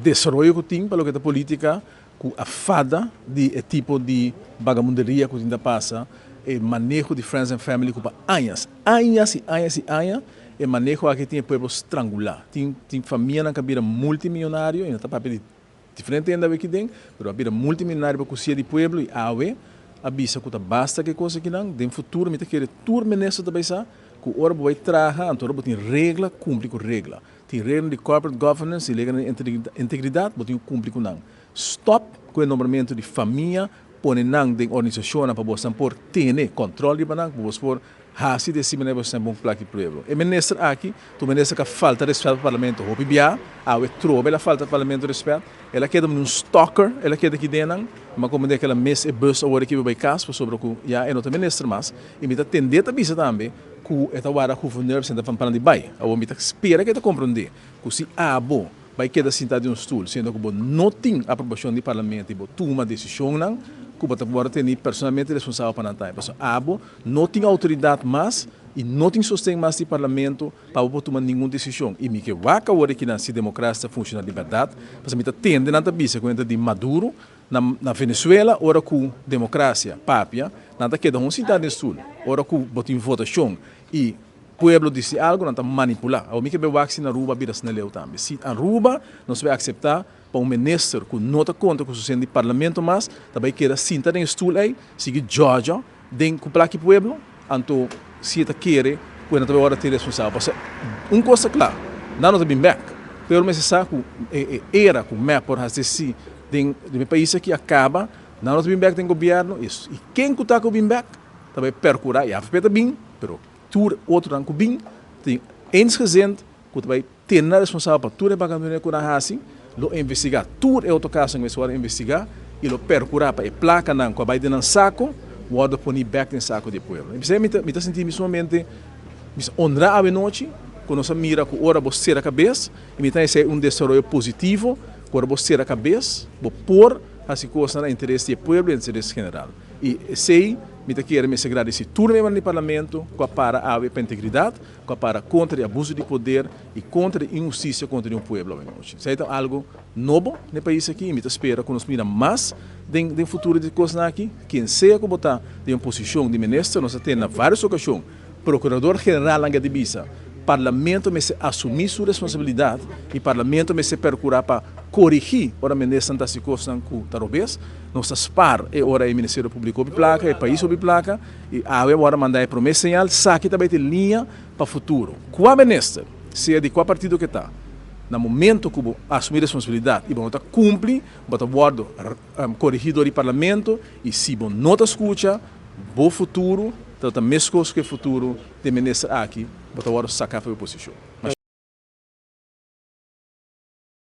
desarrollo que tem para a política, com a fada de tipo de vagabunderia que ainda passa, o manejo de friends and family por anos, e manejo aqui tem povo estrangular, tem família na cabira multimilionário, e não está para pedir diferente ainda aqui dentro, mas a cabira multimilionário para cozinhar de povo e avisa que basta que coisa que não, no futuro me querer turma nessa também sa, que o ora vai trabalhar, então tem regra, cumpre com regra, tem regra de corporate governance e regra de integridade, tem cumpre com não. Stop com o nomeamento de família, põe não de organização para você por ter controle de banang, para você por hasi de cima de você bom plaque pueblo. E ministro aqui, tu ministro que falta respeito ao parlamento, o PBA, a trova ela falta parlamento respeito, ela queda um stalker, ela queda aqui dentro, mas como é que ela mês e bus agora que vai caso sobre o já é não também ministro mas, e me tá tender a bisa também que esta hora o governador senta para de bai, a me tá espera que está compreender, que se bom vai quedar sentado de stool, sendo que não tem aprovação do parlamento e toma uma decisão não, que você pode ter personalmente responsável para não ter. Não tem autoridade mais e não tem sustento mais do parlamento para tomar nenhuma decisão. E me que vai agora que se democracia funciona de verdade, porque me tende na tabisa com de Maduro na Venezuela, ora com democracia, papia, nada queda um sentado de stool, ora com botem votação e o povo disse algo, não está manipular. O que vai na Aruba, vira se leu também. Se a Aruba não se vai aceitar para um ministro que não está conta com o sucede do parlamento, mas também quer sentar em estúdio aí, seguir Georgia, dentro do plaque povo, então se está querer, quando também hora ter responsável. Uma coisa clara, não está bem back. Pelo menos sabe que era com o por assim, dentro do país que acaba, não está bem back tem governo, isso. E quem está com o bem back, também percurar, e a FP está bem, pero outro ranco bem, tem insgesamt que vai ter na responsável para tudo para que com a assim, lo investigar, tudo é outro caso que vai investigar e lo percurar para a placa não, que vai dentro saco, o outro põe back no saco de povo. E me está sentindo somente, me honrar a noite, quando você mira que ora você a cabeça, e me está sendo desenvolvimento positivo, quando você a cabeça, vou pôr as coisas no interesse do povo e no interesse general. E sei me quero me agradecer tudo no parlamento para a integridade, para contra o abuso de poder e contra a injustiça contra o povo. Isso é algo novo no país aqui, me espera que nos mira mais no futuro de coisas aqui, quem seja que botar de uma posição de ministro, nós temos várias ocasiões, procurador-geral na divisa, parlamento me se assumir sua responsabilidade e parlamento me se procurar para corrigir ora ministro das coisas que talvez nós par e ora o Ministério Público de placa e país sobre placa e agora mandar promessa señal saque também tem linha para futuro. Qual ministro, seja de qual partido que está, no momento que assumir responsabilidade e bota cumpre, bota guardo corrigidor do parlamento e se não escuta, bom futuro, trata mesmo que o futuro de ministro aqui, bota guardo sacar para a oposição.